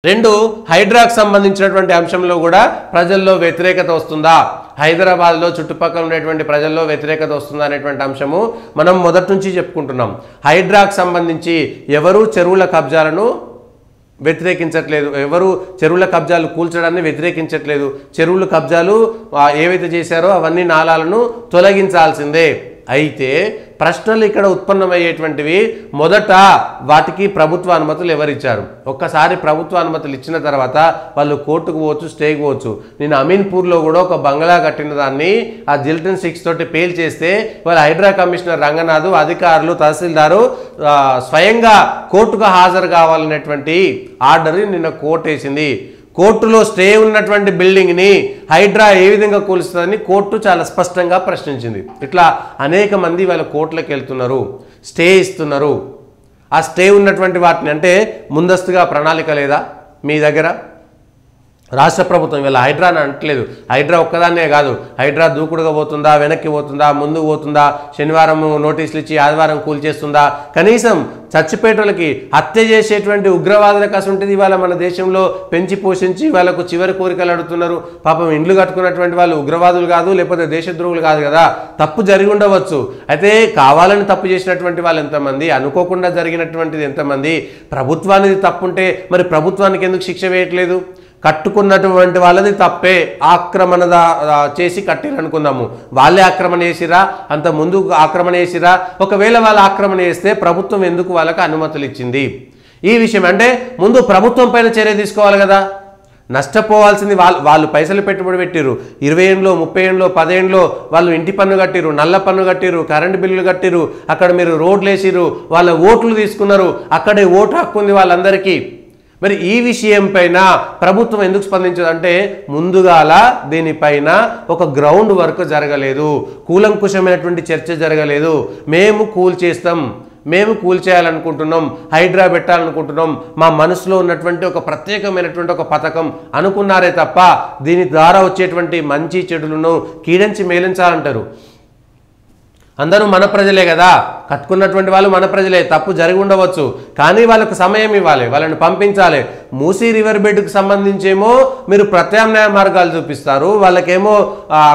రెండు హైడ్రాకు సంబంధించినటువంటి అంశంలో కూడా ప్రజల్లో వ్యతిరేకత వస్తుందా, హైదరాబాద్లో చుట్టుపక్కల ఉన్నటువంటి ప్రజల్లో వ్యతిరేకత వస్తుందా అనేటువంటి అంశము మనం మొదటి నుంచి చెప్పుకుంటున్నాం. హైడ్రాకు సంబంధించి ఎవరు చెరువుల కబ్జాలను వ్యతిరేకించట్లేదు, ఎవరు చెరువుల కబ్జాలు కూల్చడాన్ని వ్యతిరేకించట్లేదు. చెరువుల కబ్జాలు ఏవైతే చేశారో అవన్నీ నాలాలను తొలగించాల్సిందే. అయితే ప్రశ్నలు ఇక్కడ ఉత్పన్నమయ్యేటువంటివి, మొదట వాటికి ప్రభుత్వ అనుమతులు ఎవరిచ్చారు? ఒక్కసారి ప్రభుత్వ అనుమతులు ఇచ్చిన తర్వాత వాళ్ళు కోర్టుకు పోవచ్చు, స్టేకి పోవచ్చు. నేను అమీన్పూర్లో కూడా ఒక బంగ్లా కట్టిన దాన్ని ఆ జిల్టన్ 6 తోటి పేల్ చేస్తే వాళ్ళ హైడ్రా కమిషనర్ రంగనాథ్, అధికారులు, తహసీల్దారు స్వయంగా కోర్టుకు హాజరు కావాలనేటువంటి ఆర్డర్ నిన్న కోర్టు వేసింది. కోర్టులో స్టే ఉన్నటువంటి బిల్డింగ్ని హైడ్రా ఏ విధంగా కూలుస్తుందని కోర్టు చాలా స్పష్టంగా ప్రశ్నించింది. ఇట్లా అనేక మంది వాళ్ళ కోర్టులకు వెళ్తున్నారు, స్టే ఇస్తున్నారు. ఆ స్టే ఉన్నటువంటి వాటిని అంటే ముందస్తుగా ప్రణాళిక లేదా మీ దగ్గర? రాష్ట్ర ప్రభుత్వం వీళ్ళ హైడ్రా అని అంటలేదు. హైడ్రా ఒక్కదాన్నే కాదు, హైడ్రా దూకుడుగా పోతుందా, వెనక్కి పోతుందా, ముందుకు పోతుందా, శనివారం నోటీసులు ఇచ్చి ఆదివారం కూల్చేస్తుందా? కనీసం చచ్చిపేటలకి హత్య చేసేటువంటి ఉగ్రవాదులకు అసంటిది ఇవాళ మన దేశంలో పెంచి పోషించి వాళ్ళకు చివరి కోరికలు అడుగుతున్నారు. పాపం ఇండ్లు కట్టుకున్నటువంటి వాళ్ళు ఉగ్రవాదులు కాదు, లేకపోతే దేశద్రోహులు కాదు కదా. తప్పు జరిగి ఉండవచ్చు, అయితే కావాలని తప్పు చేసినటువంటి వాళ్ళు ఎంతమంది, అనుకోకుండా జరిగినటువంటిది ఎంతమంది? ప్రభుత్వానికి తప్పుంటే మరి ప్రభుత్వానికి ఎందుకు శిక్ష వేయట్లేదు? కట్టుకున్నటువంటి వాళ్ళది తప్పే, ఆక్రమణ చేసి కట్టిరు అనుకుందాము, వాళ్ళే ఆక్రమణ చేసిరా, అంత ముందు ఆక్రమణ చేసిరా? ఒకవేళ వాళ్ళు ఆక్రమణ చేస్తే ప్రభుత్వం ఎందుకు వాళ్ళకి అనుమతులు ఇచ్చింది? ఈ విషయం అంటే ముందు ప్రభుత్వం పైన చర్య తీసుకోవాలి కదా. నష్టపోవాల్సింది వాళ్ళు పైసలు పెట్టుబడి పెట్టిరు, 20 ఏళ్ళలో 30 ఏళ్ళలో 10 ఏళ్ళలో వాళ్ళు ఇంటి పన్ను కట్టిరు, నల్ల పన్ను కట్టిరు, కరెంటు బిల్లులు కట్టిరు, అక్కడ మీరు రోడ్లు వేసిరు, వాళ్ళ ఓట్లు తీసుకున్నారు, అక్కడే ఓటు హక్కు ఉంది వాళ్ళందరికీ. మరి ఈ విషయం పైన ప్రభుత్వం ఎందుకు స్పందించదంటే ముందుగాల దీనిపైన ఒక గ్రౌండ్ వర్క్ జరగలేదు, కూలంకుషమైనటువంటి చర్చ జరగలేదు. మేము కూల్చేస్తాం, మేము కూల్చేయాలనుకుంటున్నాం, హైడ్రా పెట్టాలనుకుంటున్నాం, మా మనసులో ఉన్నటువంటి ఒక ప్రత్యేకమైనటువంటి ఒక పథకం అనుకున్నారే తప్ప దీని ద్వారా వచ్చేటువంటి మంచి చెడులను కీడించి మేలించాలంటారు. అందరూ మన ప్రజలే కదా, కట్టుకున్నటువంటి వాళ్ళు మన ప్రజలే, తప్పు జరిగి ఉండవచ్చు, కానీ వాళ్ళకు సమయం ఇవ్వాలి, వాళ్ళని పంపించాలి. మూసీ రివర్ బెడ్కి సంబంధించేమో మీరు ప్రత్యామ్నాయ మార్గాలు చూపిస్తారు, వాళ్ళకేమో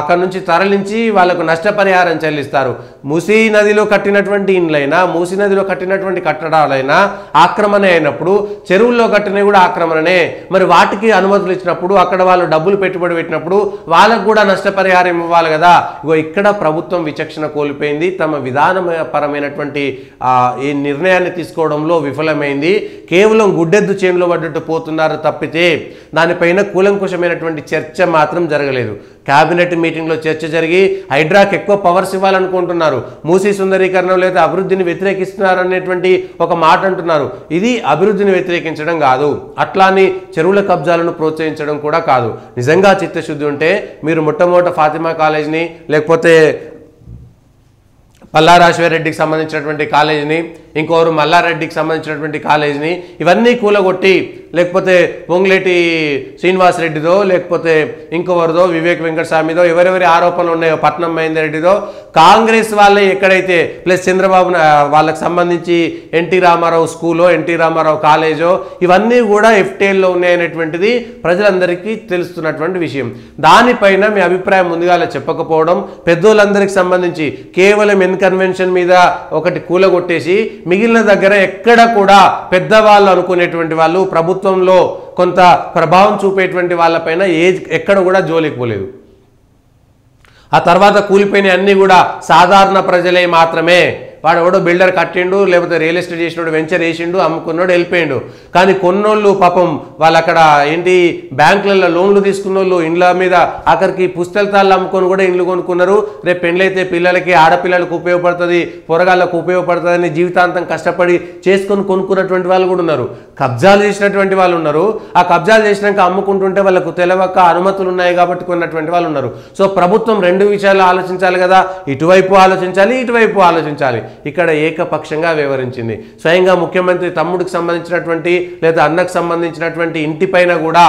అక్కడ నుంచి తరలించి వాళ్ళకు నష్టపరిహారం చెల్లిస్తారు. మూసీ నదిలో కట్టినటువంటి ఇండ్లైనా, మూసీ నదిలో కట్టినటువంటి కట్టడాలైనా ఆక్రమణ అయినప్పుడు చెరువుల్లో కట్టినవి కూడా ఆక్రమణనే. మరి వాటికి అనుమతులు ఇచ్చినప్పుడు అక్కడ వాళ్ళు డబ్బులు పెట్టుబడి పెట్టినప్పుడు వాళ్ళకు కూడా నష్టపరిహారం ఇవ్వాలి కదా. ఇగో ఇక్కడ ప్రభుత్వం విచక్షణ కోల్పోయింది, తమ విధానపరమైనటువంటి ఈ నిర్ణయాన్ని తీసుకోవడంలో విఫలమైంది. కేవలం గుడ్డెద్దు చేనులో పడ్డట్టు పోతున్నారు తప్పితే దానిపైన కూలంకుషమైనటువంటి చర్చ మాత్రం జరగలేదు. క్యాబినెట్ మీటింగ్లో చర్చ జరిగి హైడ్రాకి ఎక్కువ పవర్స్ ఇవ్వాలనుకుంటున్నారు, మూసీ సుందరీకరణ లేదా అభివృద్ధిని వ్యతిరేకిస్తున్నారు అనేటువంటి ఒక మాట అంటున్నారు. ఇది అభివృద్ధిని వ్యతిరేకించడం కాదు, అట్లాని చెరువుల కబ్జాలను ప్రోత్సహించడం కూడా కాదు. నిజంగా చిత్తశుద్ధి ఉంటే మీరు మొట్టమొదట ఫాతిమా కాలేజ్ని, లేకపోతే పల్లారాశ్వరెడ్డికి సంబంధించినటువంటి కాలేజీని, ఇంకోరు మల్లారెడ్డికి సంబంధించినటువంటి కాలేజీని ఇవన్నీ కూలగొట్టి, లేకపోతే పొంగులేటి శ్రీనివాస్ రెడ్డిదో, లేకపోతే ఇంకొవరిదో, వివేక్ వెంకటస్వామిదో, ఎవరెవరి ఆరోపణలు ఉన్నాయో, పట్నం మహేందర్ రెడ్డిదో, కాంగ్రెస్ వాళ్ళే ఎక్కడైతే ప్లస్ చంద్రబాబు వాళ్ళకి సంబంధించి ఎన్టీ రామారావు స్కూలో, ఎన్టీ రామారావు కాలేజో ఇవన్నీ కూడా FTLలో ఉన్నాయనేటువంటిది ప్రజలందరికీ తెలుస్తున్నటువంటి విషయం. దానిపైన మీ అభిప్రాయం ముందుగా చెప్పకపోవడం, పెద్దోళ్ళందరికీ సంబంధించి కేవలం కన్వెన్షన్ మీద ఒకటి కూలగొట్టేసి మిగిలిన దగ్గర ఎక్కడ కూడా పెద్దవాళ్ళు అనుకునేటువంటి వాళ్ళు, ప్రభుత్వంలో కొంత ప్రభావం చూపేటువంటి వాళ్ళపైన ఎక్కడ కూడా జోలికి పోలేదు. ఆ తర్వాత కూలిపోయిన అన్నీ కూడా సాధారణ ప్రజలే మాత్రమే. వాడు ఎవడో బిల్డర్ కట్టిండు, లేకపోతే రియల్ ఎస్టేట్ చేసినాడు, వెంచర్ వేసిండు, అమ్ముకున్నాడు, వెళ్ళిపోయిండు. కానీ కొన్నోళ్ళు పాపం వాళ్ళు అక్కడ ఏంటి బ్యాంకులలో లోన్లు తీసుకున్నోళ్ళు ఇండ్ల మీద ఆఖరికి పుస్తకాలు అమ్ముకొని కూడా ఇండ్లు కొనుక్కున్నారు. రేపు పెళ్ళైతే పిల్లలకి, ఆడపిల్లలకు ఉపయోగపడుతుంది, పొరగాళ్ళకు ఉపయోగపడుతుంది అని జీవితాంతం కష్టపడి చేసుకొని కొనుక్కున్నటువంటి వాళ్ళు కూడా ఉన్నారు. కబ్జాలు చేసినటువంటి వాళ్ళు ఉన్నారు. ఆ కబ్జాలు చేసినాక అమ్ముకుంటుంటే వాళ్ళకు తెలవక అనుమతులు ఉన్నాయి కాబట్టి కొన్నటువంటి వాళ్ళు ఉన్నారు. సో ప్రభుత్వం రెండు విషయాలు ఆలోచించాలి కదా, ఇటువైపు ఆలోచించాలి, ఇటువైపు ఆలోచించాలి. ఇక్కడ ఏకపక్షంగా వివరించింది. స్వయంగా ముఖ్యమంత్రి తమ్ముడికి సంబంధించినటువంటి లేదా అన్నకు సంబంధించినటువంటి ఇంటిపైన కూడా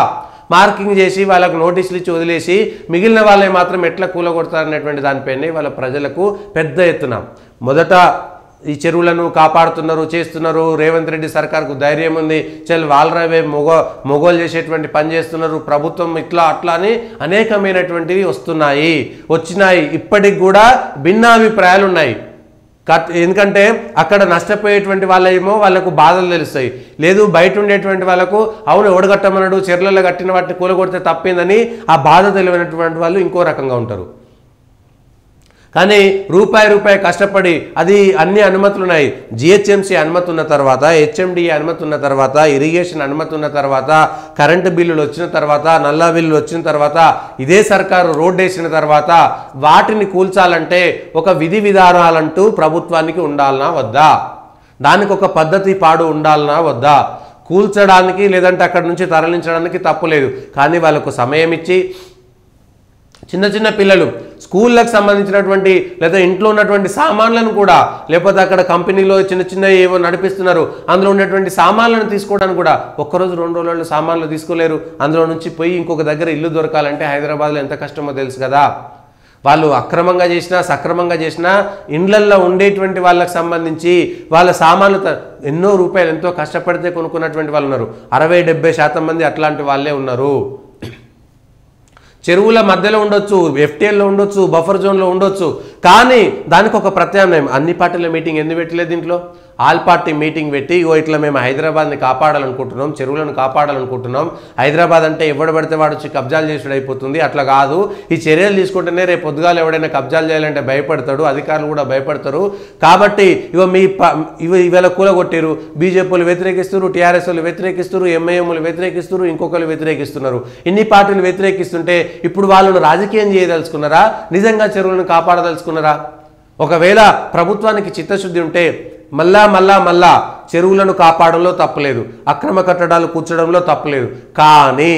మార్కింగ్ చేసి వాళ్ళకు నోటీసులు ఇచ్చి వదిలేసి మిగిలిన వాళ్ళే మాత్రం ఎట్లా కూలగొడతారనేటువంటి దానిపైనే వాళ్ళ ప్రజలకు పెద్ద ఎత్తున మొదట ఈ చెరువులను కాపాడుతున్నారు చేస్తున్నారు, రేవంత్ రెడ్డి సర్కార్కు ధైర్యం ఉంది, చల్ వాళ్ళవే మొగోలు చేసేటువంటి పని చేస్తున్నారు, ప్రభుత్వం ఇట్లా అట్లా అని అనేకమైనటువంటివి వచ్చినాయి. ఇప్పటికి కూడా భిన్నాభిప్రాయాలు ఉన్నాయి. ఎందుకంటే అక్కడ నష్టపోయేటువంటి వాళ్ళకు బాధలు తెలుస్తాయి, లేదు బయట ఉండేటువంటి వాళ్ళకు అవును ఓడగట్టమన్నాడు చెర్లలో కట్టిన వాటిని కూలగొడితే తప్పేందని ఆ బాధ తెలియనటువంటి వాళ్ళు ఇంకో రకంగా ఉంటారు. కానీ రూపాయి కష్టపడి అది అన్ని అనుమతులు ఉన్నాయి, జిహెచ్ఎంసీ అనుమతి ఉన్న తర్వాత, హెచ్ఎండిఏ అనుమతి ఉన్న తర్వాత, ఇరిగేషన్ అనుమతి ఉన్న తర్వాత, కరెంటు బిల్లులు వచ్చిన తర్వాత, నల్లా బిల్లులు వచ్చిన తర్వాత, ఇదే సర్కారు రోడ్డు వేసిన తర్వాత వాటిని కూల్చాలంటే ఒక విధి విధానాలంటూ ప్రభుత్వానికి ఉండాలనా వద్దా, దానికి ఒక పద్ధతి పాడు ఉండాలనా వద్దా? కూల్చడానికి లేదంటే అక్కడి నుంచి తరలించడానికి తప్పులేదు, కానీ వాళ్ళకు సమయం ఇచ్చి చిన్న పిల్లలు స్కూళ్ళకు సంబంధించినటువంటి లేదా ఇంట్లో ఉన్నటువంటి సామాన్లను కూడా, లేకపోతే అక్కడ కంపెనీలో చిన్న ఏవో నడిపిస్తున్నారు అందులో ఉన్నటువంటి సామాన్లను తీసుకోవడానికి కూడా ఒక్కరోజు 2 రోజుల్లో సామాన్లు తీసుకోలేరు. అందులో నుంచి పోయి ఇంకొక దగ్గర ఇల్లు దొరకాలంటే హైదరాబాద్లో ఎంత కష్టమో తెలుసు కదా. వాళ్ళు అక్రమంగా చేసినా సక్రమంగా చేసినా ఇండ్లల్లో ఉండేటువంటి వాళ్ళకి సంబంధించి వాళ్ళ సామాన్లు ఎన్నో రూపాయలు ఎంతో కష్టపడితే కొనుక్కున్నటువంటి వాళ్ళు ఉన్నారు. 60-70% మంది అట్లాంటి వాళ్ళే ఉన్నారు. చెరువుల మధ్యలో ఉండొచ్చు, ఎఫ్టీఎల్లో ఉండొచ్చు, బఫర్ జోన్లో ఉండొచ్చు, కానీ దానికి ఒక ప్రత్యామ్నాయం. అన్ని పార్టీల మీటింగ్ ఎందుకు పెట్టలేదు దీంట్లో? ఆల్ పార్టీ మీటింగ్ పెట్టి ఇట్లా మేము హైదరాబాద్ని కాపాడాలనుకుంటున్నాం, చెరువులను కాపాడాలనుకుంటున్నాం, హైదరాబాద్ అంటే ఎవడు పడితే వాడు వచ్చి కబ్జాలు చేసుడు అయిపోతుంది, అట్లా కాదు, ఈ చర్యలు తీసుకుంటేనే రేపు పొద్దుగాలు ఎవడైనా కబ్జాలు చేయాలంటే భయపడతాడు, అధికారులు కూడా భయపడతారు, కాబట్టి ఇవాళ కూలగొట్టారు, బీజేపీలు వ్యతిరేకిస్తారు, టీఆర్ఎస్ వాళ్ళు వ్యతిరేకిస్తారు, ఎంఐఎంలు వ్యతిరేకిస్తారు, ఇంకొకరు వ్యతిరేకిస్తున్నారు. ఇన్ని పార్టీలు వ్యతిరేకిస్తుంటే ఇప్పుడు వాళ్ళను రాజకీయం చేయదలుచుకున్నారా, నిజంగా చెరువులను కాపాడదలుచుకున్నారా? ఒకవేళ ప్రభుత్వానికి చిత్తశుద్ధి ఉంటే మళ్ళా చెరువులను కాపాడంలో తప్పలేదు, అక్రమ కట్టడాలు కూర్చడంలో తప్పలేదు, కానీ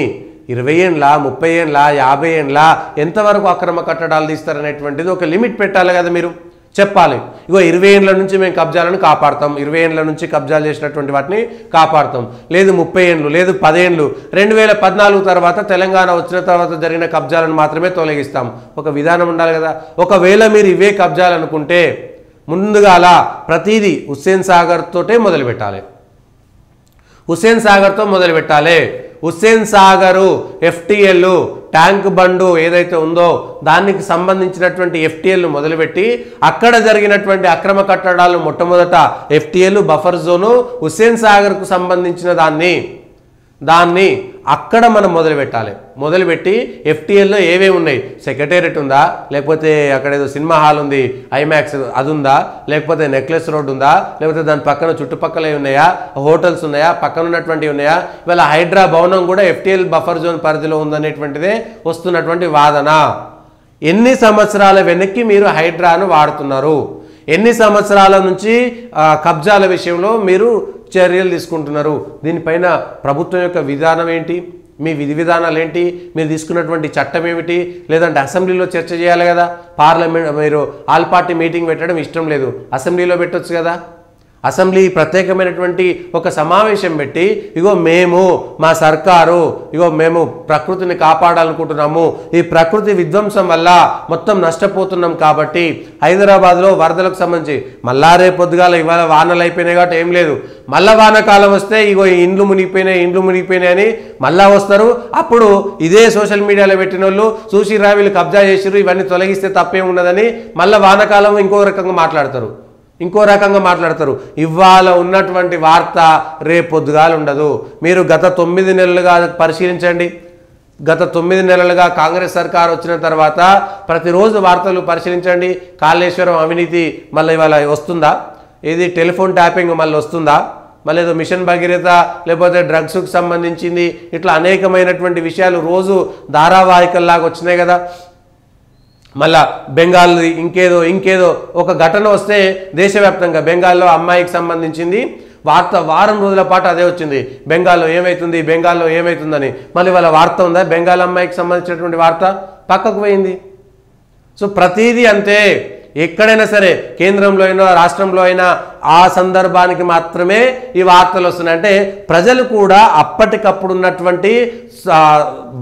20 ఏండ్ల 30 ఏండ్ల 50 ఏండ్ల ఎంతవరకు అక్రమ కట్టడాలు తీస్తారనేటువంటిది ఒక లిమిట్ పెట్టాలి కదా. మీరు చెప్పాలి, 20 ఏండ్ల నుంచి మేము కబ్జాలను కాపాడతాం, 20 ఏండ్ల నుంచి కబ్జాలు చేసినటువంటి వాటిని కాపాడతాం, లేదు 30 ఏండ్లు, లేదు 10 ఏండ్లు, 2014 తర్వాత తెలంగాణ వచ్చిన తర్వాత జరిగిన కబ్జాలను మాత్రమే తొలగిస్తాం. ఒక విధానం ఉండాలి కదా. ఒకవేళ మీరు ఇవే కబ్జాలు అనుకుంటే ముందుగాల ప్రతిదీ హుస్సేన్ సాగర్ తోటే మొదలు పెట్టాలి. హుస్సేన్ సాగర్తో మొదలు పెట్టాలి. హుస్సేన్ సాగరు ఎఫ్టీఎల్ ట్యాంక్ బండు ఏదైతే ఉందో దానికి సంబంధించినటువంటి ఎఫ్టీఎల్ మొదలుపెట్టి అక్కడ జరిగినటువంటి అక్రమ కట్టడాలు మొట్టమొదట ఎఫ్టీఎల్ బఫర్ జోను హుస్సేన్ సాగర్కు సంబంధించిన దాన్ని అక్కడ మనం మొదలుపెట్టి ఎఫ్టీఎల్లో ఏవేవి ఉన్నాయి, సెక్రటేరియట్ ఉందా, లేకపోతే అక్కడ ఏదో సినిమా హాల్ ఉంది ఐమాక్స్ అది ఉందా, లేకపోతే నెక్లెస్ రోడ్ ఉందా, లేకపోతే దాని పక్కన చుట్టుపక్కల ఉన్నాయా, హోటల్స్ ఉన్నాయా, పక్కన ఉన్నటువంటివి ఉన్నాయా, ఇవాళ హైడ్రా భవనం కూడా ఎఫ్టీఎల్ బఫర్ జోన్ పరిధిలో ఉందనేటువంటిదే వస్తున్నటువంటి వాదన. ఎన్ని సంవత్సరాల వెనక్కి మీరు హైడ్రాను వాడుతున్నారు, ఎన్ని సంవత్సరాల నుంచి కబ్జాల విషయంలో మీరు చర్యలు తీసుకుంటున్నారు, దీనిపైన ప్రభుత్వం యొక్క విధానం ఏంటి, మీ విధి విధానాలు ఏంటి, మీరు తీసుకున్నటువంటి చట్టం ఏమిటి, లేదంటే అసెంబ్లీలో చర్చ చేయాలి కదా. పార్లమెంట్ మీరు ఆల్ పార్టీ మీటింగ్ పెట్టడం ఇష్టం లేదు, అసెంబ్లీలో పెట్టొచ్చు కదా. అసెంబ్లీ ప్రత్యేకమైనటువంటి ఒక సమావేశం పెట్టి మేము మా సర్కారు మేము ప్రకృతిని కాపాడాలనుకుంటున్నాము, ఈ ప్రకృతి విధ్వంసం వల్ల మొత్తం నష్టపోతున్నాం కాబట్టి హైదరాబాద్లో వరదలకు సంబంధించి మళ్ళా రేపు పొద్దుగాల ఇవాళ వానలు అయిపోయినాయి కాబట్టి ఏం లేదు, మళ్ళా వానకాలం వస్తే ఇండ్లు మునిగిపోయినాయి అని మళ్ళా వస్తారు. అప్పుడు ఇదే సోషల్ మీడియాలో పెట్టిన వాళ్ళు చూసిరా వీళ్ళు కబ్జా చేసిరు ఇవన్నీ తొలగిస్తే తప్పేమున్నదని మళ్ళీ వానకాలం ఇంకో రకంగా మాట్లాడతారు. ఇవాళ ఉన్నటువంటి వార్త రేపు పొద్దుగాలు ఉండదు. మీరు గత 9 నెలలుగా పరిశీలించండి. గత 9 నెలలుగా కాంగ్రెస్ సర్కార్ వచ్చిన తర్వాత ప్రతిరోజు వార్తలు పరిశీలించండి. కాళేశ్వరం అవినీతి మళ్ళీ ఇవాళ వస్తుందా, ఏది టెలిఫోన్ ట్యాపింగ్ మళ్ళీ వస్తుందా, మళ్ళీ ఏదో మిషన్ భగీరథ లేకపోతే డ్రగ్స్కు సంబంధించింది, ఇట్లా అనేకమైనటువంటి విషయాలు రోజు ధారావాహికల్లాగా వచ్చినాయి కదా. మళ్ళా బెంగాల్ ఇంకేదో ఒక ఘటన వస్తే దేశవ్యాప్తంగా బెంగాల్లో అమ్మాయికి సంబంధించింది వార్త వారం రోజుల పాటు అదే వచ్చింది, బెంగాల్లో ఏమవుతుందని. మళ్ళీ వాళ్ళ వార్త ఉందా, బెంగాల్ అమ్మాయికి సంబంధించినటువంటి వార్త పక్కకు పోయింది. సో ప్రతిదీ అంతే. ఎక్కడైనా సరే కేంద్రంలో అయినా రాష్ట్రంలో అయినా ఆ సందర్భానికి మాత్రమే ఈ వార్తలు వస్తున్నాయి. అంటే ప్రజలు కూడా అప్పటికప్పుడు ఉన్నటువంటి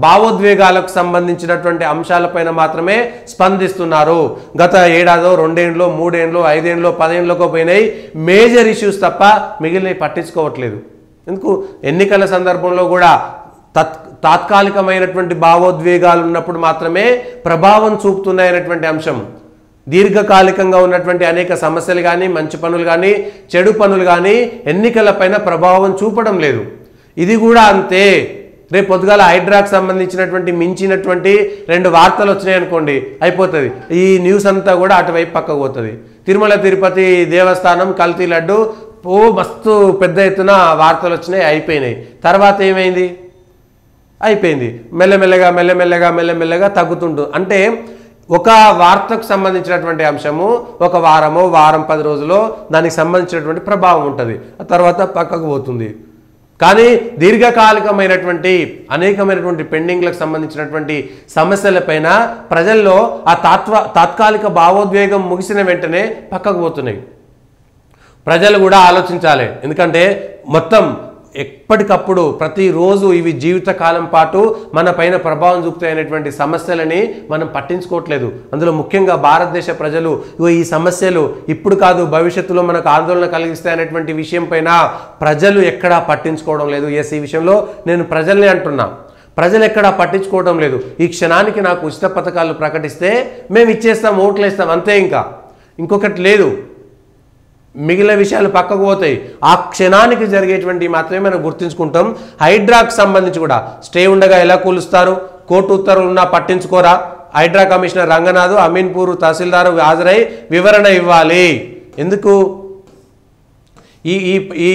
భావోద్వేగాలకు సంబంధించినటువంటి అంశాలపైన మాత్రమే స్పందిస్తున్నారు. గత ఏడాదో 2 ఏళ్ళు 3 ఏళ్ళు 5 ఏళ్ళు 10 ఏళ్ళకో పోయినాయి మేజర్ ఇష్యూస్ తప్ప మిగిలినవి పట్టించుకోవట్లేదు. ఎందుకు ఎన్నికల సందర్భంలో కూడా తాత్కాలికమైనటువంటి భావోద్వేగాలు ఉన్నప్పుడు మాత్రమే ప్రభావం చూపుతున్నాయనేటువంటి అంశం. దీర్ఘకాలికంగా ఉన్నటువంటి అనేక సమస్యలు కానీ మంచి పనులు కానీ చెడు పనులు కానీ ఎన్నికలపైన ప్రభావం చూపడం లేదు. ఇది కూడా అంతే. రేపు పొద్దుగాల హైడ్రాకు సంబంధించినటువంటి మించినటువంటి 2 వార్తలు వచ్చినాయి అనుకోండి, అయిపోతుంది. ఈ న్యూస్ అంతా కూడా అటువైపు పక్కకు పోతుంది. తిరుమల తిరుపతి దేవస్థానం కల్తీ లడ్డు మస్తు పెద్ద ఎత్తున వార్తలు వచ్చినాయి, అయిపోయినాయి. తర్వాత ఏమైంది? అయిపోయింది. మెల్లమెల్లగా తగ్గుతుంటుంది. అంటే ఒక వార్తకు సంబంధించినటువంటి అంశము ఒక వారం 10 రోజుల్లో దానికి సంబంధించినటువంటి ప్రభావం ఉంటుంది, ఆ తర్వాత పక్కకు పోతుంది. కానీ దీర్ఘకాలికమైనటువంటి అనేకమైనటువంటి పెండింగ్లకు సంబంధించినటువంటి సమస్యలపైన ప్రజల్లో ఆ తాత్కాలిక భావోద్వేగం ముగిసిన వెంటనే పక్కకు పోతున్నాయి. ప్రజలు కూడా ఆలోచించాలి. ఎందుకంటే మొత్తం ఎప్పటికప్పుడు ప్రతిరోజు ఇవి జీవితకాలం పాటు మన పైన ప్రభావం చూపుతాయనేటువంటి సమస్యలని మనం పట్టించుకోవట్లేదు. అందులో ముఖ్యంగా భారతదేశ ప్రజలు ఈ సమస్యలు ఇప్పుడు కాదు భవిష్యత్తులో మనకు ఆందోళన కలిగిస్తాయనేటువంటి విషయం పైన ప్రజలు ఎక్కడా పట్టించుకోవడం లేదు. ఎస్, ఈ విషయంలో నేను ప్రజల్ని అంటున్నా, ప్రజలు ఎక్కడా పట్టించుకోవడం లేదు. ఈ క్షణానికి నాకు ఉచిత పథకాలు ప్రకటిస్తే మేము ఇచ్చేస్తాం, ఓట్లు వేస్తాం, అంతే. ఇంకొకటి లేదు. మిగిలిన విషయాలు పక్కకు పోతాయి. ఆ క్షణానికి జరిగేటువంటి మాత్రమే మనం గుర్తుంచుకుంటాం. హైడ్రాకు సంబంధించి కూడా స్టే ఉండగా ఎలా కూలుస్తారు? కోర్టు ఉత్తర్వులున్నా పట్టించుకోరా? హైడ్రా కమిషనర్ రంగనాథ్ అమీన్పూర్ తహసీల్దారు హాజరై వివరణ ఇవ్వాలి. ఎందుకు ఈ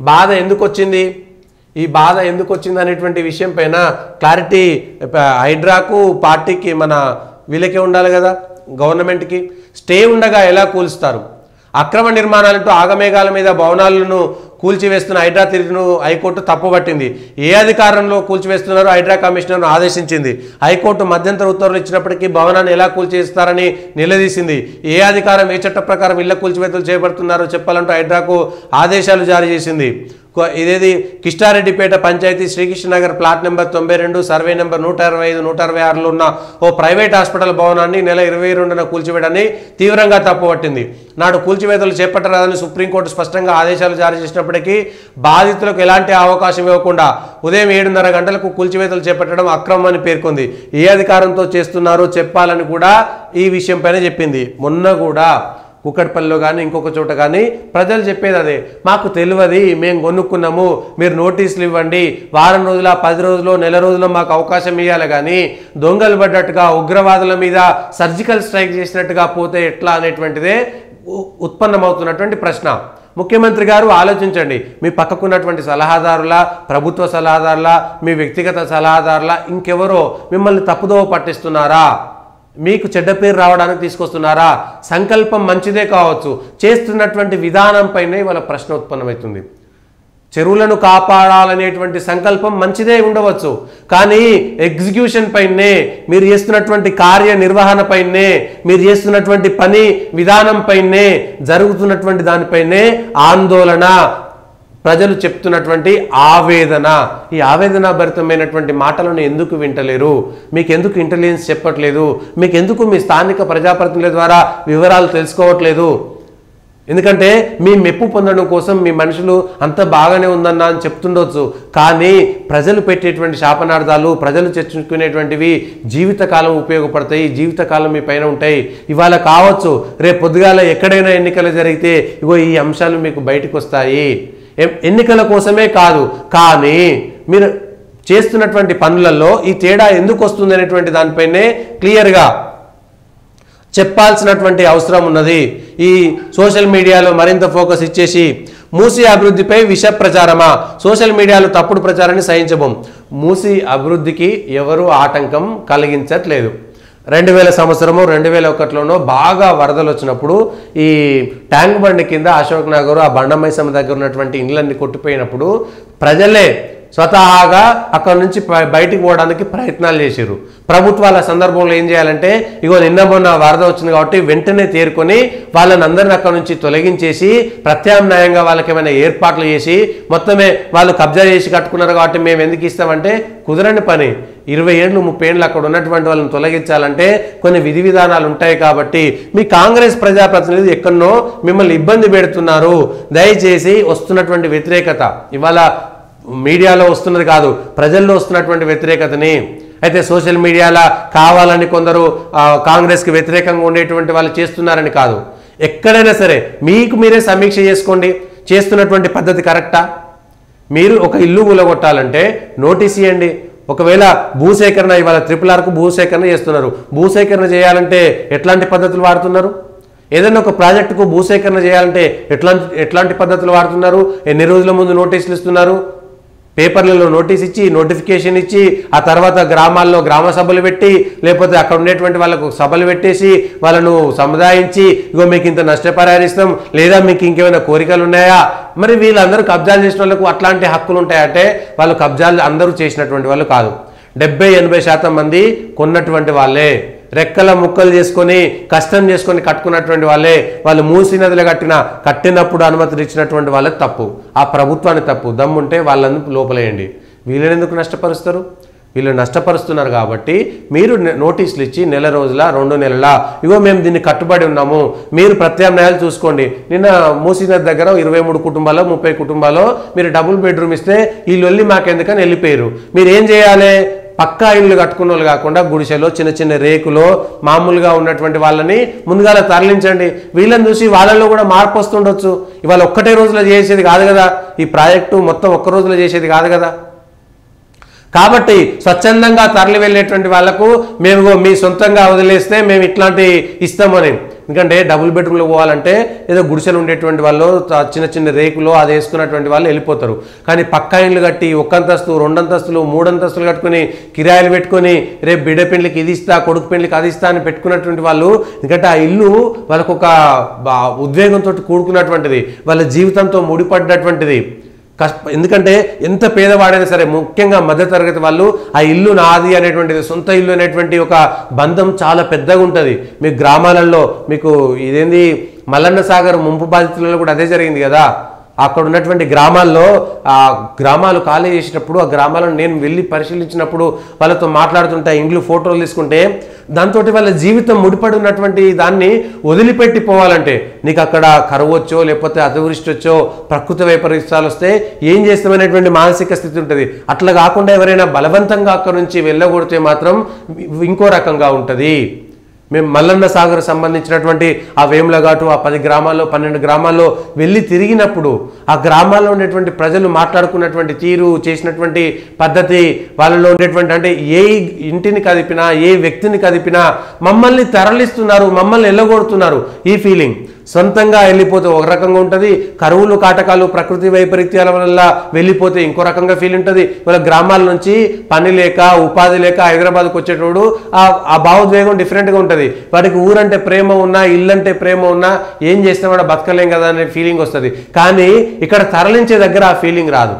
బాధ ఎందుకు వచ్చింది? ఈ బాధ ఎందుకు వచ్చింది అనేటువంటి విషయం పైన క్లారిటీ హైడ్రాకు పార్టీకి మన వీళ్ళకే ఉండాలి కదా, గవర్నమెంట్కి. స్టే ఉండగా ఎలా కూలుస్తారు? అక్రమ నిర్మాణాలతో ఆగమేఘాల మీద భవనాలను కూల్చివేస్తున్న హైడ్రా తీరును హైకోర్టు తప్పుపట్టింది. ఏ అధికారంలో కూల్చివేస్తున్నారో హైడ్రా కమిషనర్ను ఆదేశించింది. హైకోర్టు మధ్యంతర ఉత్తర్వులు ఇచ్చినప్పటికీ భవనాన్ని ఎలా కూల్చేస్తారని నిలదీసింది. ఏ అధికారం ఏ చట్ట ప్రకారం ఇళ్ల కూల్చివేతలు చేపడుతున్నారో చెప్పాలంటూ హైడ్రాకు ఆదేశాలు జారీ చేసింది. ఇదేది Kistareddypet panchayat Srikrishnanagar plot number 92 survey number 125 126లో ఉన్న ఓ ప్రైవేట్ హాస్పిటల్ భవనాన్ని నెల 22న కూల్చివేయడాన్ని తీవ్రంగా తప్పుపట్టింది. నాడు కూల్చివేతలు చేపట్టరాదని సుప్రీంకోర్టు స్పష్టంగా ఆదేశాలు జారీ చేసినప్పటికీ బాధితులకు ఎలాంటి అవకాశం ఇవ్వకుండా ఉదయం 7:30 గంటలకు కూల్చివేతలు చేపట్టడం అక్రమం అని పేర్కొంది. ఏ అధికారంతో చేస్తున్నారో చెప్పాలని కూడా ఈ విషయం పైన చెప్పింది. మొన్న కూడా కుక్కట్పల్లిలో కానీ ఇంకొక చోట కానీ ప్రజలు చెప్పేది అదే, మాకు తెలియదు, మేము కొనుక్కున్నాము, మీరు నోటీసులు ఇవ్వండి, వారం రోజుల 10 రోజులు నెల రోజుల్లో మాకు అవకాశం ఇవ్వాలి, కానీ దొంగలు పడ్డట్టుగా ఉగ్రవాదుల మీద సర్జికల్ స్ట్రైక్ చేసినట్టుగా పోతే ఎట్లా అనేటువంటిదే ఉత్పన్నమవుతున్నటువంటి ప్రశ్న. ముఖ్యమంత్రి గారు ఆలోచించండి. మీ పక్కకున్నటువంటి సలహాదారుల, ప్రభుత్వ సలహాదారుల, మీ వ్యక్తిగత సలహాదారుల, ఇంకెవరో మిమ్మల్ని తప్పుదోవ పట్టిస్తున్నారా? మీకు చెడ్డ పేరు రావడానికి తీసుకొస్తున్నారా? సంకల్పం మంచిదే కావచ్చు, చేస్తున్నటువంటి విధానంపైనే వాళ్ళ ప్రశ్న ఉత్పన్నమవుతుంది. చెరువులను కాపాడాలనేటువంటి సంకల్పం మంచిదే ఉండవచ్చు, కానీ ఎగ్జిక్యూషన్ పైనే, మీరు చేస్తున్నటువంటి కార్యనిర్వహణ పైనే, మీరు చేస్తున్నటువంటి పని విధానం పైనే, జరుగుతున్నటువంటి దానిపైనే ఆందోళన, ప్రజలు చెప్తున్నటువంటి ఆవేదన. ఈ ఆవేదన భరితమైనటువంటి మాటలను ఎందుకు వింటలేరు? మీకు ఎందుకు ఇంటెలిజెన్స్ చెప్పట్లేదు? మీకు ఎందుకు మీ స్థానిక ప్రజాప్రతినిధుల ద్వారా వివరాలు తెలుసుకోవట్లేదు? ఎందుకంటే మీ మెప్పు పొందడం కోసం మీ మనుషులు అంత బాగానే ఉందన్నా అని చెప్తుండొచ్చు, కానీ ప్రజలు పెట్టేటువంటి శాపనార్థాలు, ప్రజలు చర్చించుకునేటువంటివి జీవితకాలం ఉపయోగపడతాయి, జీవితకాలం మీ పైన ఉంటాయి. ఇవాళ కావచ్చు, రేపు పొద్దుగాల ఎక్కడైనా ఎన్నికలు జరిగితే ఇగో ఈ అంశాలు మీకు బయటకు వస్తాయి. ఎన్నికల కోసమే కాదు, కానీ మీరు చేస్తున్నటువంటి పనులలో ఈ తేడా ఎందుకు వస్తుంది అనేటువంటి దానిపైనే క్లియర్గా చెప్పాల్సినటువంటి అవసరం ఉన్నది. ఈ సోషల్ మీడియాలో మరింత ఫోకస్ ఇచ్చేసి మూసీ అభివృద్ధిపై విష ప్రచారమా? సోషల్ మీడియాలో తప్పుడు ప్రచారాన్ని సహించబోం. మూసీ అభివృద్ధికి ఎవరు ఆటంకం కలిగించట్లేదు. 2000 సంవత్సరము 2001లోనో బాగా వరదలు వచ్చినప్పుడు ఈ ట్యాంక్ బండి కింద అశోక్ నగర్, ఆ బండమైసమ్మ దగ్గర ఉన్నటువంటి ఇండ్లన్నీ కొట్టిపోయినప్పుడు ప్రజలే స్వతహాగా అక్కడ నుంచి బయటికి పోవడానికి ప్రయత్నాలు చేశారు. ప్రభుత్వాల సందర్భంలో ఏం చేయాలంటే ఇగో నిన్న మొన్న వరద వచ్చింది కాబట్టి వెంటనే తేరుకొని వాళ్ళని అందరిని అక్కడ నుంచి తొలగించేసి ప్రత్యామ్నాయంగా వాళ్ళకి ఏమైనా ఏర్పాట్లు చేసి మొత్తమే వాళ్ళు కబ్జా చేసి కట్టుకున్నారు కాబట్టి మేము ఎందుకు ఇస్తామంటే కుదరని పని. 20 ఏళ్ళు 30 ఏళ్ళు అక్కడ ఉన్నటువంటి వాళ్ళని తొలగించాలంటే కొన్ని విధి విధానాలు ఉంటాయి. కాబట్టి మీ కాంగ్రెస్ ప్రజాప్రతినిధులు ఎక్కడనో మిమ్మల్ని ఇబ్బంది పెడుతున్నారు. దయచేసి వస్తున్నటువంటి వ్యతిరేకత ఇవాళ మీడియాలో వస్తున్నది కాదు, ప్రజల్లో వస్తున్నటువంటి వ్యతిరేకతని అయితే సోషల్ మీడియాలో కావాలని కొందరు కాంగ్రెస్కి వ్యతిరేకంగా ఉండేటువంటి వాళ్ళు చేస్తున్నారని కాదు. ఎక్కడైనా సరే మీకు మీరే సమీక్ష చేసుకోండి. చేస్తున్నటువంటి పద్ధతి కరెక్టా? మీరు ఒక ఇల్లు కూలగొట్టాలంటే నోటీస్ ఇవ్వండి. ఒకవేళ భూసేకరణ ఇవాళ RRRకు భూసేకరణ చేస్తున్నారు. భూసేకరణ చేయాలంటే ఎట్లాంటి పద్ధతులు వాడుతున్నారు? ఏదైనా ఒక ప్రాజెక్టుకు భూసేకరణ చేయాలంటే ఎట్లాంటి పద్ధతులు వాడుతున్నారు? ఎన్ని రోజుల ముందు నోటీసులు ఇస్తున్నారు? పేపర్లలో నోటీస్ ఇచ్చి నోటిఫికేషన్ ఇచ్చి ఆ తర్వాత గ్రామాల్లో గ్రామ సభలు పెట్టి లేకపోతే అక్కడ ఉండేటువంటి వాళ్ళకు సభలు పెట్టేసి వాళ్ళను సముదాయించి ఇగో మీకు ఇంత నష్టపరిహారిస్తాం లేదా మీకు ఇంకేమైనా కోరికలు ఉన్నాయా? మరి వీళ్ళందరూ కబ్జాలు చేసిన వాళ్ళకు అట్లాంటి హక్కులు ఉంటాయంటే వాళ్ళు కబ్జాలు అందరూ చేసినటువంటి వాళ్ళు కాదు. 70-80% మంది కొన్నటువంటి వాళ్ళే, రెక్కల ముక్కలు చేసుకొని కష్టం చేసుకొని కట్టుకున్నటువంటి వాళ్ళే. వాళ్ళు మూసీ నదిలో కట్టినప్పుడు అనుమతులు ఇచ్చినటువంటి వాళ్ళే తప్పు, ఆ ప్రభుత్వాన్ని తప్పు. దమ్ముంటే వాళ్ళని లోపలేయండి. వీళ్ళని ఎందుకు నష్టపరుస్తారు? వీళ్ళు నష్టపరుస్తున్నారు కాబట్టి మీరు నోటీసులు ఇచ్చి నెల రోజుల 2 నెలల ఇగో మేము దీన్ని కట్టుబడి ఉన్నాము, మీరు ప్రత్యామ్నాయాలు చూసుకోండి. నిన్న మూసీ నది దగ్గర 23 కుటుంబాలు 30 కుటుంబాలు మీరు డబుల్ బెడ్రూమ్ ఇస్తే ఈ లొల్లి మాకెందుకని వెళ్ళిపోయారు. మీరు ఏం చేయాలి? పక్కా ఇళ్ళు కట్టుకున్న వాళ్ళు కాకుండా గుడిసెలో చిన్న చిన్న రేకులో మామూలుగా ఉన్నటువంటి వాళ్ళని ముందుగాల తరలించండి. వీళ్ళని చూసి వాళ్ళలో కూడా మార్పు వస్తుండొచ్చు. ఇవాళ ఒక్కటే రోజులో చేసేది కాదు కదా, ఈ ప్రాజెక్టు మొత్తం ఒక్క రోజులో చేసేది కాదు కదా. కాబట్టి స్వచ్ఛందంగా తరలి వెళ్ళేటువంటి వాళ్లకు మేము మీ సొంతంగా వదిలేస్తే మేము ఇట్లాంటి ఇస్తామని. ఎందుకంటే డబుల్ బెడ్రూమ్లో పోవాలంటే ఏదో గుడిసెలు ఉండేటువంటి వాళ్ళు చిన్న చిన్న రేకులో అది వేసుకున్నటువంటి వాళ్ళు వెళ్ళిపోతారు. కానీ పక్కా ఇళ్ళు కట్టి 1 అంతస్తు 2 అంతస్తులు 3 అంతస్తులు కట్టుకుని కిరాయిలు పెట్టుకొని రేపు బిడ్డ పెళ్లికి ఇది ఇస్తా కొడుకు పెళ్లికి అది ఇస్తా అని పెట్టుకున్నటువంటి వాళ్ళు, ఎందుకంటే ఆ ఇల్లు వాళ్ళకు ఒక ఉద్వేగంతో కూడుకున్నటువంటిది, వాళ్ళ జీవితంతో ముడిపడ్డటువంటిది. ఎందుకంటే ఎంత పేదవాడైనా సరే ముఖ్యంగా మధ్యతరగతి వాళ్ళు ఆ ఇల్లు నాది అనేటువంటిది, సొంత ఇల్లు అనేటువంటి ఒక బంధం చాలా పెద్దగా ఉంటుంది. మీ గ్రామాలలో మీకు ఇదేంది మల్లన్న సాగర్ ముంపు బాధితులలో కూడా అదే జరిగింది కదా. అక్కడ ఉన్నటువంటి గ్రామాల్లో ఆ గ్రామాలు ఖాళీ చేసేటప్పుడు ఆ గ్రామాలను నేను వెళ్ళి పరిశీలించినప్పుడు వాళ్ళతో మాట్లాడుతుంటే ఇండ్లు ఫోటోలు తీసుకుంటే దాంతో వాళ్ళ జీవితం ముడిపడి ఉన్నటువంటి దాన్ని వదిలిపెట్టి పోవాలంటే నీకు అక్కడ కరువు వచ్చో లేకపోతే అతివృష్టి వచ్చో ప్రకృతి వైపరీత్యాలు వస్తే ఏం చేస్తామనేటువంటి మానసిక స్థితి ఉంటుంది. అట్లా కాకుండా ఎవరైనా బలవంతంగా అక్కడ నుంచి వెళ్ళగొడితే మాత్రం ఇంకో రకంగా ఉంటుంది. మేము మల్లన్న సాగర్ సంబంధించినటువంటి ఆ వేములఘాటు ఆ 10 గ్రామాల్లో 12 గ్రామాల్లో వెళ్ళి తిరిగినప్పుడు ఆ గ్రామాల్లో ఉండేటువంటి ప్రజలు మాట్లాడుకున్నటువంటి తీరు, చేసినటువంటి పద్ధతి, వాళ్ళలో ఉండేటువంటి అంటే ఏ ఇంటిని కదిపినా ఏ వ్యక్తిని కదిపినా మమ్మల్ని తరలిస్తున్నారు, మమ్మల్ని వెళ్ళగొడుతున్నారు ఈ ఫీలింగ్. సొంతంగా వెళ్ళిపోతే ఒక రకంగా ఉంటుంది, కరువులు కాటకాలు ప్రకృతి వైపరీత్యాల వల్ల వెళ్ళిపోతే ఇంకో రకంగా ఫీల్ ఉంటుంది. వాళ్ళ గ్రామాల నుంచి పని లేక ఉపాధి లేక హైదరాబాద్కి వచ్చేటోడు ఆ భావోద్వేగం డిఫరెంట్గా ఉంటుంది. వాడికి ఊరంటే ప్రేమ ఉన్నా ఇల్లంటే ప్రేమ ఉన్నా ఏం చేసినా కూడా బతకలేం కదా అనే ఫీలింగ్ వస్తుంది. కానీ ఇక్కడ తరలించే దగ్గర ఆ ఫీలింగ్ రాదు.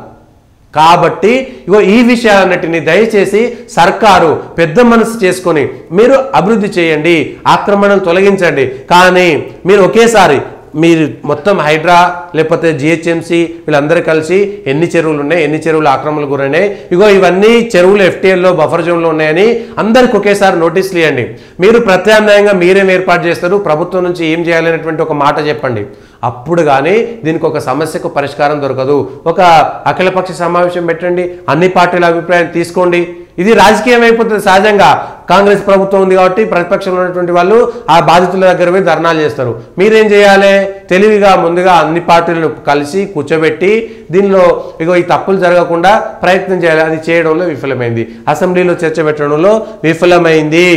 కాబట్టి ఇగో ఈ విషయాలన్నిటిని దయచేసి సర్కారు పెద్ద మనసు చేసుకొని మీరు అభివృద్ధి చేయండి, ఆక్రమణను తొలగించండి. కానీ మీరు ఒకేసారి మీరు మొత్తం హైడ్రా లేకపోతే జిహెచ్ఎంసీ వీళ్ళందరూ కలిసి ఎన్ని చెరువులు ఉన్నాయి, ఎన్ని చెరువులు ఆక్రమణలు గురైనాయి, ఇగో ఇవన్నీ చెరువులు FTLలో బఫర్ జోన్లో ఉన్నాయని అందరికి ఒకేసారి నోటీసులు ఇవ్వండి. మీరు ప్రత్యామ్నాయంగా మీరేం ఏర్పాటు చేస్తారు, ప్రభుత్వం నుంచి ఏం చేయాలనేటువంటి ఒక మాట చెప్పండి. అప్పుడు కానీ దీనికి ఒక సమస్యకు పరిష్కారం దొరకదు. ఒక అఖిలపక్ష సమావేశం పెట్టండి, అన్ని పార్టీల అభిప్రాయం తీసుకోండి. ఇది రాజకీయం అయిపోతుంది. సహజంగా కాంగ్రెస్ ప్రభుత్వం ఉంది కాబట్టి ప్రతిపక్షంలో ఉన్నటువంటి వాళ్ళు ఆ బాధితుల దగ్గర పోయి ధర్నాలు చేస్తారు. మీరేం చేయాలి? తెలివిగా ముందుగా అన్ని పార్టీలను కలిసి కూర్చోబెట్టి దీనిలో ఇగో ఈ తప్పులు జరగకుండా ప్రయత్నం చేయాలి. అది చేయడంలో విఫలమైంది, అసెంబ్లీలో చర్చ పెట్టడంలో విఫలమైంది.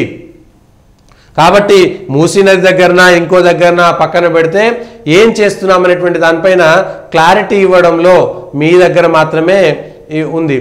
కాబట్టి మూసీ నది దగ్గరన ఇంకో దగ్గరన పక్కన పెడితే ఏం చేస్తున్నాం అనేటువంటి దానిపైన క్లారిటీ ఇవ్వడంలో మీ దగ్గర మాత్రమే ఉంది.